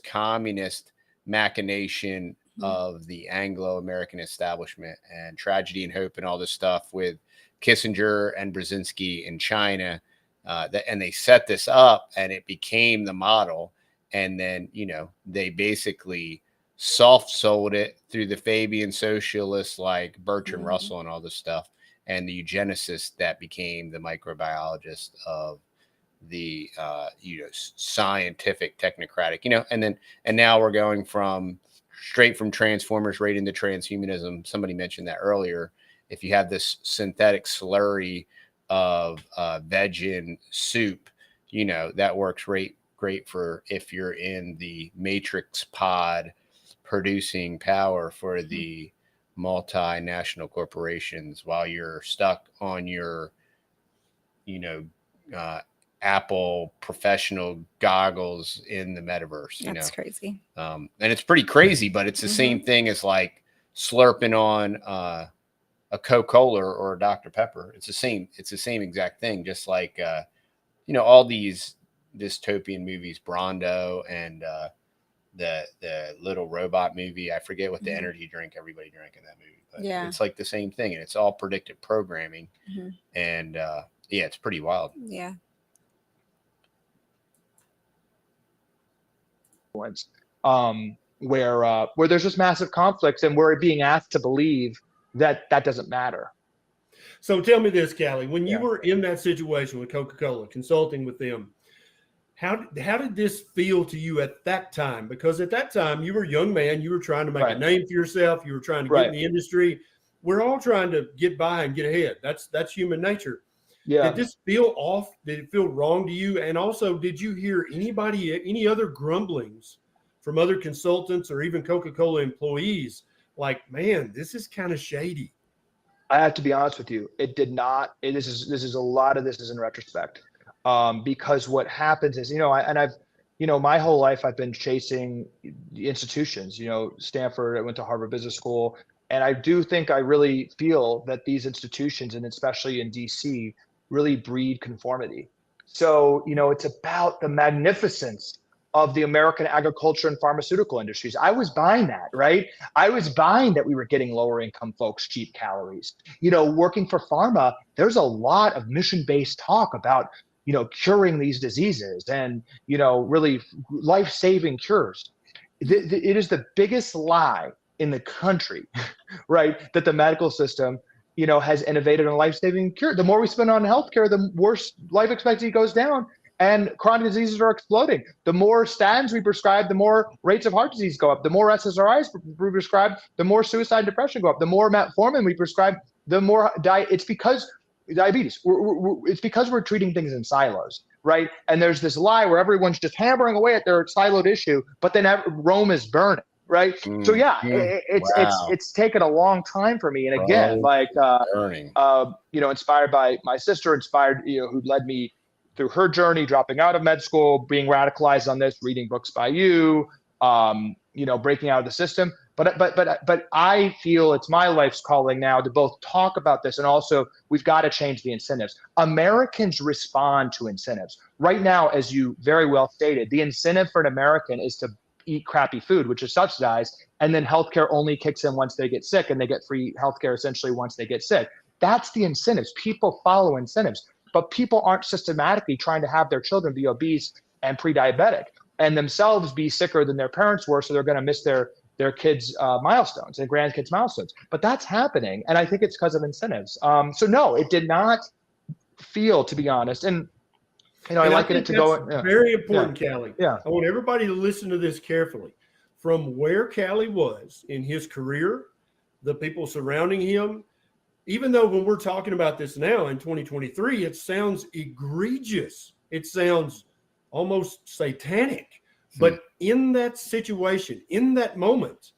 communist machination of the Anglo-American establishment, and Tragedy and Hope and all this stuff with Kissinger and Brzezinski in China. And they set this up and it became the model. And then, they basically soft sold it through the Fabian socialists like Bertrand Russell and all this stuff, and the eugenicist that became the microbiologist of the, scientific technocratic, and now we're going straight from Transformers right into transhumanism. Somebody mentioned that earlier. If you have this synthetic slurry of veggie soup, that works great for if you're in the matrix pod producing power for the multinational corporations while you're stuck on your, Apple professional goggles in the metaverse. That's crazy. And it's pretty crazy, but it's the same thing as like slurping on a a Coca-Cola or a Dr. Pepper. It's the same exact thing. Just like, all these dystopian movies, Brondo and the little robot movie. I forget what the energy drink everybody drank in that movie, but it's like the same thing, and it's all predictive programming. And it's pretty wild. Yeah. Where there's just massive conflicts, and we're being asked to believe that doesn't matter. So tell me this, Callie, when you were in that situation with Coca-Cola, consulting with them, how did this feel to you at that time? Because at that time, you were a young man. You were trying to make a name for yourself. You were trying to get in the industry. We're all trying to get by and get ahead. That's human nature. Yeah. Did this feel off? Did it feel wrong to you? And also, did you hear any other grumblings from other consultants or even Coca-Cola employees? Like, man, this is kind of shady. I have to be honest with you. It did not. This is a lot of this is in retrospect. Because what happens is, my whole life I've been chasing institutions, Stanford, I went to Harvard Business School. And I do think I really feel that these institutions, and especially in DC, really breed conformity. So, it's about the magnificence of the American agriculture and pharmaceutical industries. I was buying that, right? I was buying that we were getting lower income folks cheap calories. Working for pharma, there's a lot of mission-based talk about curing these diseases and, really life-saving cures. It is the biggest lie in the country, right? That the medical system, has innovated a life-saving cure. The more we spend on healthcare, the worse life expectancy goes down and chronic diseases are exploding. The more statins we prescribe, the more rates of heart disease go up. The more SSRIs we prescribe, the more suicide and depression go up. The more metformin we prescribe, the more it's because diabetes. It's because we're treating things in silos, right? And there's this lie where everyone's just hammering away at their siloed issue, but then Rome is burning, right? So it's taken a long time for me. And again, inspired by my sister, who led me through her journey, dropping out of med school, being radicalized on this, reading books by you, breaking out of the system. But I feel it's my life's calling now to both talk about this, and also we've got to change the incentives. Americans respond to incentives. Right now, as you very well stated, the incentive for an American is to eat crappy food, which is subsidized, and then healthcare only kicks in once they get sick, and they get free healthcare essentially once they get sick. That's the incentives. People follow incentives, but people aren't systematically trying to have their children be obese and pre-diabetic and themselves be sicker than their parents were, so they're going to miss their kids' milestones and grandkids' milestones. But that's happening, and I think it's because of incentives. So no, it did not feel, to be honest. And I liken it to go. Very important, Callie. Yeah, I want everybody to listen to this carefully. From where Callie was in his career, the people surrounding him. Even though when we're talking about this now in 2023, it sounds egregious. It sounds almost satanic. But in that situation, in that moment,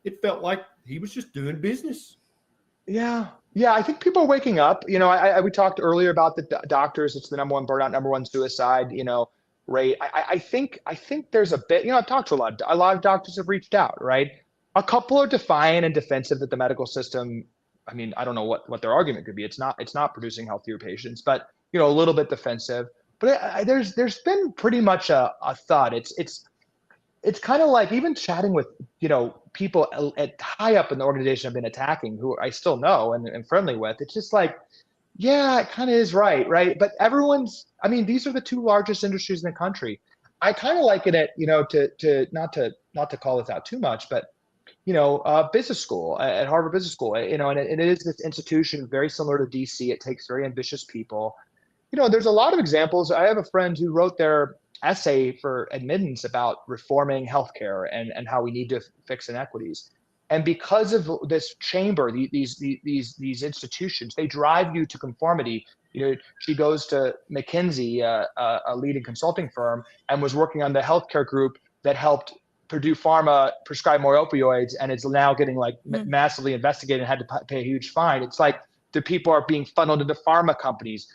it felt like he was just doing business. Yeah. I think people are waking up. We talked earlier about the doctors. It's the number one burnout, number one suicide, rate. I think there's a bit, I've talked to a lot of doctors have reached out, right? A couple are defiant and defensive that the medical system, I don't know what their argument could be. It's not producing healthier patients, but, a little bit defensive. But there's been pretty much a thought. It's kind of like even chatting with, people at high up in the organization I've been attacking, who I still know and friendly with. It's just like, yeah, it kind of is right. But these are the two largest industries in the country. I kind of liken it, to not to call this out too much, but business school at Harvard Business School, and it is this institution very similar to DC. It takes very ambitious people. There's a lot of examples. I have a friend who wrote their essay for admittance about reforming healthcare and how we need to fix inequities. And because of this chamber, these institutions, they drive you to conformity. She goes to McKinsey, a leading consulting firm, and was working on the healthcare group that helped Purdue Pharma prescribe more opioids, and it's now getting massively investigated and had to pay a huge fine. It's like the people are being funneled into pharma companies.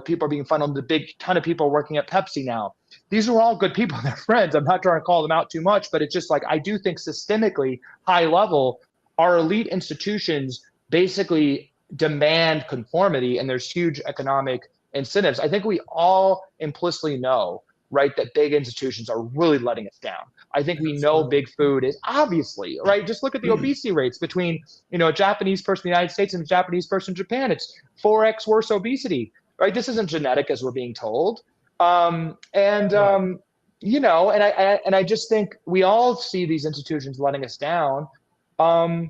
People are being funneled into big ton of people working at Pepsi now. These are all good people. They're friends. I'm not trying to call them out too much, but it's just like, I do think systemically, high level, our elite institutions basically demand conformity, and there's huge economic incentives. I think we all implicitly know, right, that big institutions are really letting us down. I think we know big food is obviously, right? Just look at the obesity rates between, a Japanese person in the United States and a Japanese person in Japan. It's 4x worse obesity, right? This isn't genetic as we're being told. And I just think we all see these institutions letting us down. But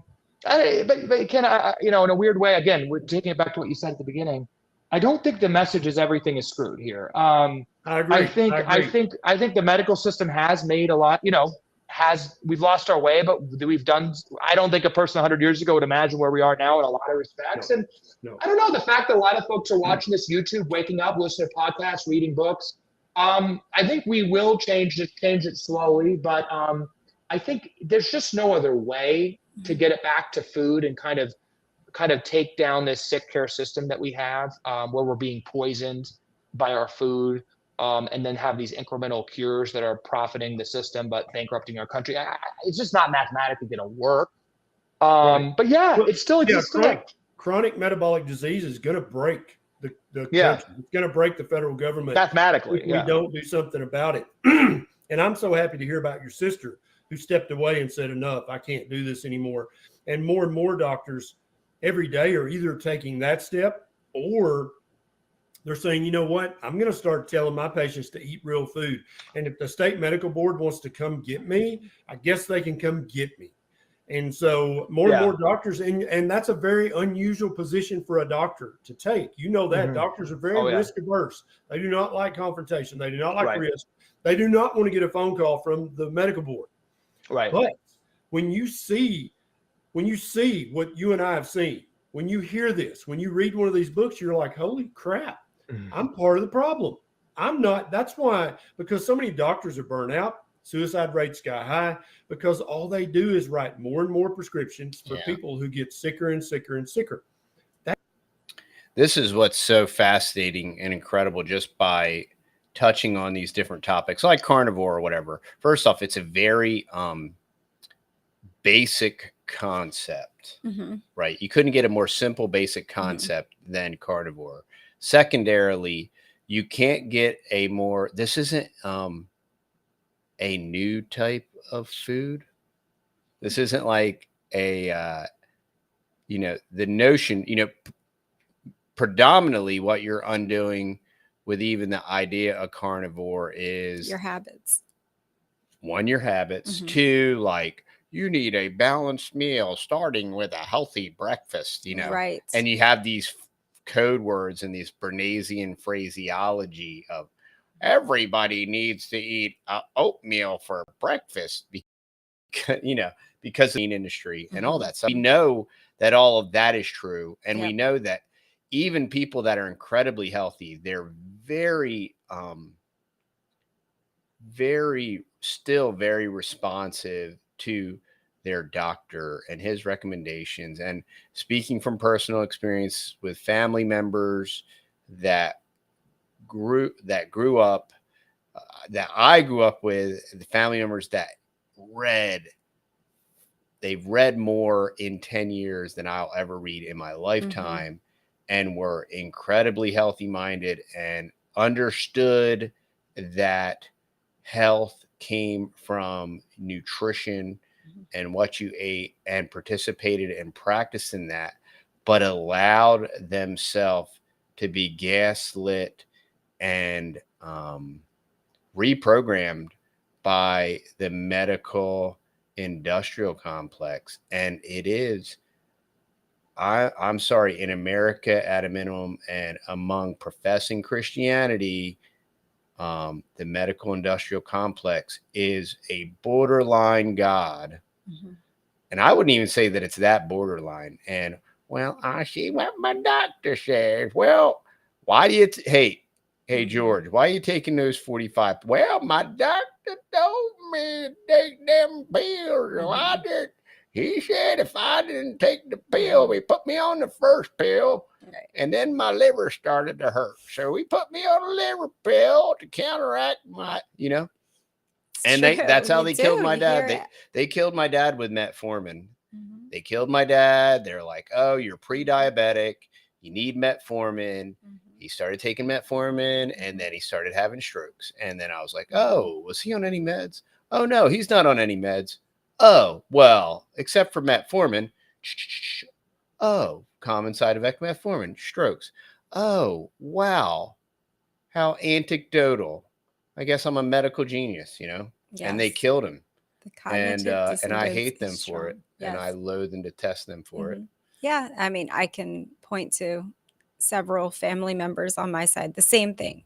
Ken, in a weird way, again, we're taking it back to what you said at the beginning. I don't think the message is everything is screwed here. I agree. I think the medical system has made a lot, we've lost our way, but we've done, I don't think a person 100 years ago would imagine where we are now in a lot of respects. And I don't know, the fact that a lot of folks are watching this YouTube, waking up, listening to podcasts, reading books. I think we will change it slowly, but I think there's just no other way to get it back to food and kind of take down this sick care system that we have, where we're being poisoned by our food, and then have these incremental cures that are profiting the system but bankrupting our country. It's just not mathematically going to work. But yeah, it's still exists today. Chronic metabolic disease is going to break the country. It's going to break the federal government mathematically if we don't do something about it. And I'm so happy to hear about your sister who stepped away and said, enough, I can't do this anymore. And more doctors every day are either taking that step or they're saying, you know what, I'm going to start telling my patients to eat real food. And if the state medical board wants to come get me, I guess they can come get me. And so more and more doctors, and that's a very unusual position for a doctor to take. You know that doctors are very risk averse. They do not like confrontation. They do not like risk. They do not want to get a phone call from the medical board. Right. But when you see what you and I have seen, when you hear this, when you read one of these books, you're like, holy crap, I'm part of the problem. I'm not. That's why, because so many doctors are burnt out, suicide rates sky high, because all they do is write more and more prescriptions for people who get sicker and sicker and sicker. This is what's so fascinating and incredible just by touching on these different topics like carnivore or whatever. First off, it's a very basic concept, right? You couldn't get a more simple basic concept than carnivore. Secondarily, you can't get a more, this isn't a new type of food. This isn't like a, the notion, predominantly what you're undoing with even the idea of carnivore is your habits. One, your habits. Two, like you need a balanced meal starting with a healthy breakfast, Right. And you have these code words and these Bernaysian phraseology of everybody needs to eat oatmeal for breakfast because of the industry and all that. So we know that all of that is true. And we know that even people that are incredibly healthy, they're very responsive to their doctor and his recommendations. And speaking from personal experience with family members that grew up, that I grew up with, the family members that they've read more in 10 years than I'll ever read in my lifetime, and were incredibly healthy minded and understood that health came from nutrition and what you ate, and participated and practiced in that, but allowed themselves to be gaslit and reprogrammed by the medical industrial complex. And it is, I'm sorry, in America at a minimum, and among professing Christianity, the medical industrial complex is a borderline God. And I wouldn't even say that it's that borderline. And well, I see what my doctor says. Well, why do you hey George, why are you taking those 45? Well, my doctor told me to take them pills. So I did. He said if I didn't take the pill, he put me on the first pill, and then my liver started to hurt. So he put me on a liver pill to counteract my, and that's how they killed my dad. They killed my dad with metformin. They killed my dad. They're like, oh, you're pre-diabetic. You need metformin. He started taking metformin, and then he started having strokes. And then I was like, oh, was he on any meds? Oh, no, he's not on any meds. Oh, well, except for metformin. Oh, common side effect metformin, strokes. Oh, wow. How anecdotal. I guess I'm a medical genius, you know? Yes. And they killed him. And I hate them for it. Yes. And I loathe and detest them for it. Yeah. I mean, I can point to several family members on my side. The same thing.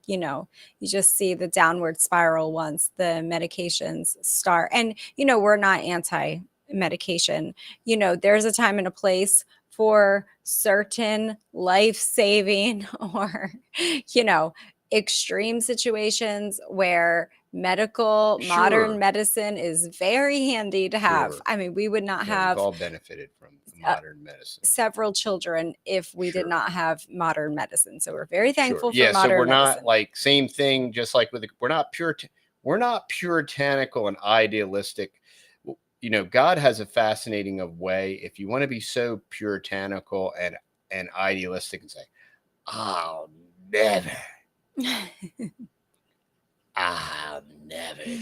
You know, you just see the downward spiral once the medications start. And, you know, we're not anti-medication. You know, there's a time and a place for certain life-saving or, you know, extreme situations where modern medicine is very handy to have. I mean, we would not have all benefited from modern medicine. Several children if we did not have modern medicine. So we're very thankful for modern medicine. So we're medicine. Not like same thing, just like with we're not puritanical and idealistic. You know, God has a fascinating way. If you want to be so puritanical and idealistic and say, I'll never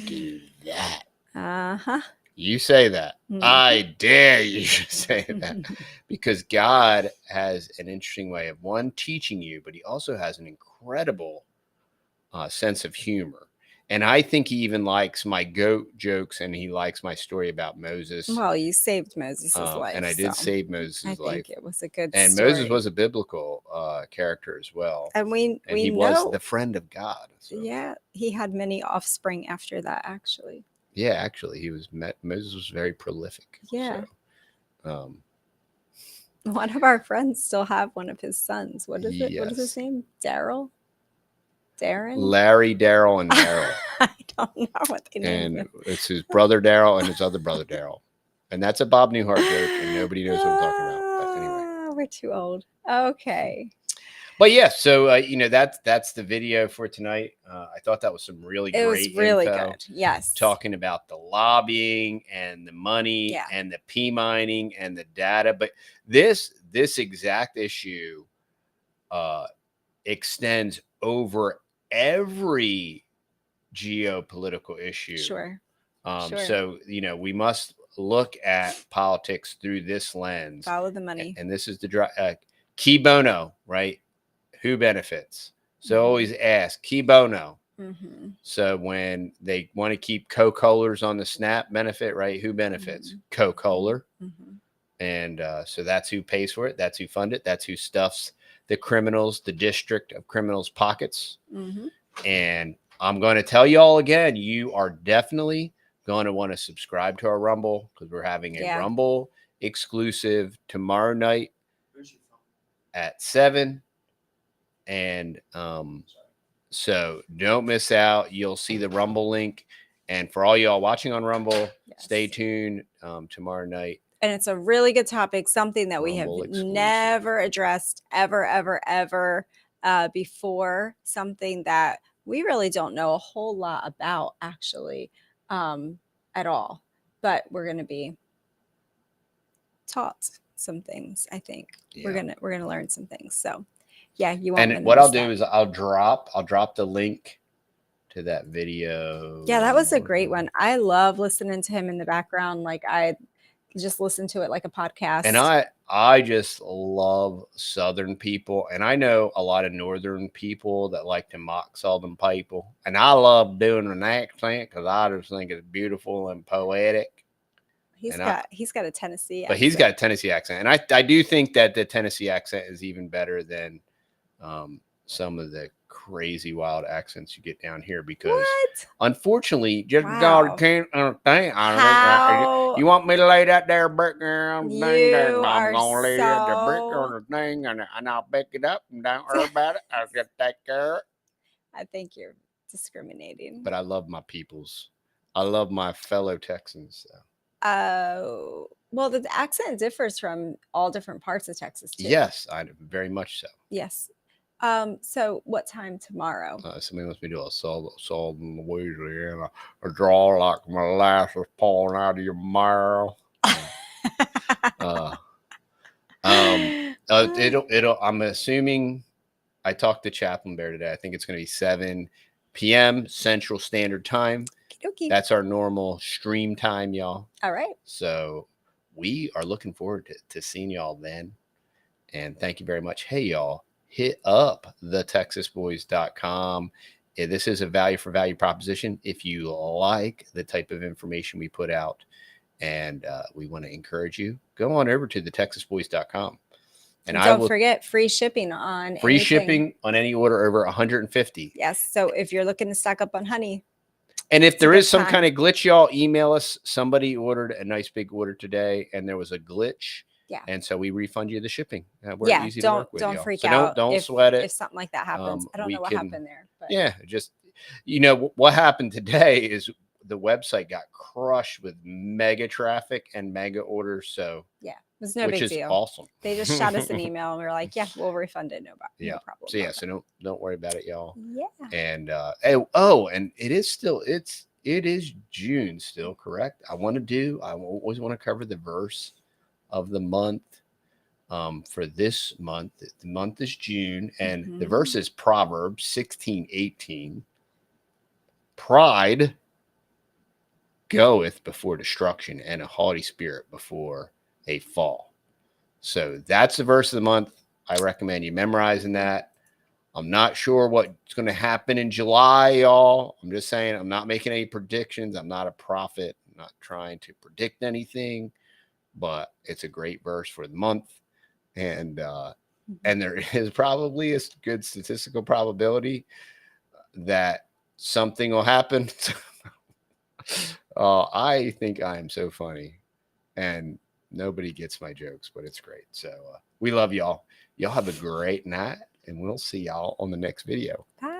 do that. You say that. I dare you to say that. Because God has an interesting way of teaching you, but he also has an incredible sense of humor. And I think he even likes my goat jokes, and he likes my story about Moses. Well, you saved Moses' life. And I did save Moses' life. I think it was a good and story. Moses was a biblical character as well. And he was the friend of God. So. Yeah, he had many offspring after that, actually. Yeah, actually, Moses was very prolific. Yeah. So, one of our friends still have one of his sons. What is it? Yes. What is his name? Darren? Larry, Daryl, and Daryl. I don't know what they name. And it's his brother Daryl and his other brother Daryl. And that's a Bob Newhart joke, and nobody knows what I'm talking about. But anyway, we're too old. Okay. But yeah, so you know, that's the video for tonight. I thought that was some really great info. It was really good. Yes. Talking about the lobbying and the money and the P mining and the data. But this exact issue extends over every geopolitical issue. Sure. So, you know, we must look at politics through this lens. Follow the money. And this is the key bono, right? Who benefits? So always ask key bono. So when they want to keep co-collars on the SNAP benefit, right? Who benefits? Co-collar. And so that's who pays for it. That's who funds it. That's who stuffs the criminals, the district of criminals' pockets. And I'm going to tell you all again, you are definitely going to want to subscribe to our Rumble, because we're having a Rumble exclusive tomorrow night at 7. And so don't miss out. You'll see the Rumble link. And for all y'all watching on Rumble, stay tuned tomorrow night. And it's a really good topic, something that we have never addressed ever before, something that we really don't know a whole lot about, actually, at all. But we're going to be taught some things, I think. We're gonna learn some things. So yeah, you want. And what I'll do is I'll drop the link to that video. Yeah, that was a great one. I love listening to him in the background. Like, I just listen to it like a podcast. And I just love Southern people. And I know a lot of Northern people that like to mock Southern people. And I love doing an accent because I just think it's beautiful and poetic. He's got a Tennessee accent. But he's got a Tennessee accent. And I do think that the Tennessee accent is even better than some of the crazy wild accents you get down here, because unfortunately God can't understand. You want me to lay that there brick down? I'm gonna lay that the brick on the thing, and I'll pick it up and don't worry about it. I'll just take care of it. I think you're discriminating. But I love my peoples. I love my fellow Texans. So. Well, the accent differs from all different parts of Texas too. Yes, very much so. Yes. So what time tomorrow? Somebody wants me to do a Southern Louisiana, a draw like molasses pouring out of your mouth. I'm assuming I talked to Chaplain Bear today. I think it's going to be 7 p.m. Central Standard Time. Okey-dokey. That's our normal stream time, y'all. All right. So we are looking forward to seeing y'all then. And thank you very much. Hey, y'all, hit up the texasboys.com. This is a value for value proposition. If you like the type of information we put out, and we want to encourage you, go on over to the texasboys.com. And don't forget free shipping on free shipping on any order over 150. Yes. So if you're looking to stock up on honey. And if there is some kind of glitch, y'all email us. Somebody ordered a nice big order today and there was a glitch. Yeah. And so we refund you the shipping. We're easy to work with. Don't freak out. Don't sweat it. If something like that happens. I don't know what happened there. But. Yeah. Just, what happened today is the website got crushed with mega traffic and mega orders. So yeah, it was no big deal. Which is awesome. They just shot us an email and we were like, yeah, we'll refund it. No problem. So so don't worry about it, y'all. Yeah. And and it is June still, correct? I always want to cover the verse of the month. For this month, the month is June, and the verse is Proverbs 16:18. Pride goeth before destruction, and a haughty spirit before a fall. So that's the verse of the month. I recommend you memorizing that. I'm not sure what's going to happen in July, y'all. I'm just saying, I'm not making any predictions. I'm not a prophet. I'm not trying to predict anything, but it's a great verse for the month. And there is probably a good statistical probability that something will happen. I think I am so funny, and nobody gets my jokes, but it's great. So we love y'all. Y'all have a great night, and we'll see y'all on the next video. Bye.